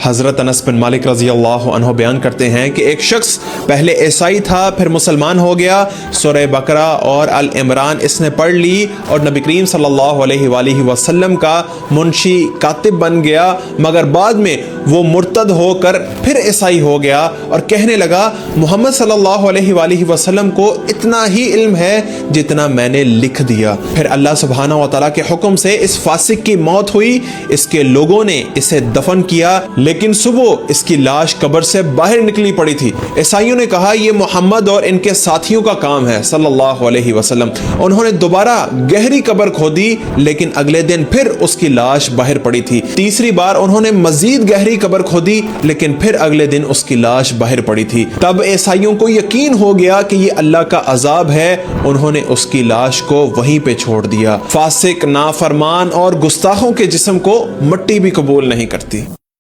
हज़रत अनस बिन मालिक रज़ी अल्लाह अन्हु बयान करते हैं कि एक शख्स पहले ईसाई था, फिर मुसलमान हो गया। सूरह बकरा और अल इमरान इसने पढ़ ली और नबी करीम सल्लल्लाहु अलैहि वसल्लम का मुंशी कातिब बन गया, मगर बाद में वो मुर्तद होकर फिर ईसाई हो गया और कहने लगा मोहम्मद सल्लल्लाहु अलैहि वसल्लम को इतना ही इल्म है जितना मैंने लिख दिया। फिर अल्लाह सुब्हानहू व तआला के हुक्म से इस फासिक की मौत हुई। इसके लोगों ने इसे दफन किया, लेकिन सुबह इसकी लाश कब्र से बाहर निकली पड़ी थी। ईसाइयों ने कहा यह मोहम्मद और इनके साथियों का काम है सल्लल्लाहु अलैहि वसल्लम। उन्होंने दोबारा गहरी कब्र खोदी, लेकिन अगले दिन फिर उसकी लाश बाहर पड़ी थी। तीसरी बार उन्होंने मजीद गहरी कब्र खोदी, लेकिन फिर अगले दिन उसकी लाश बाहर पड़ी थी। तब ईसाइयों को यकीन हो गया कि ये अल्लाह का अजाब है। उन्होंने उसकी लाश को वहीं पे छोड़ दिया। फासिक, नाफरमान और गुस्ताखों के जिस्म को मिट्टी भी कबूल नहीं करती।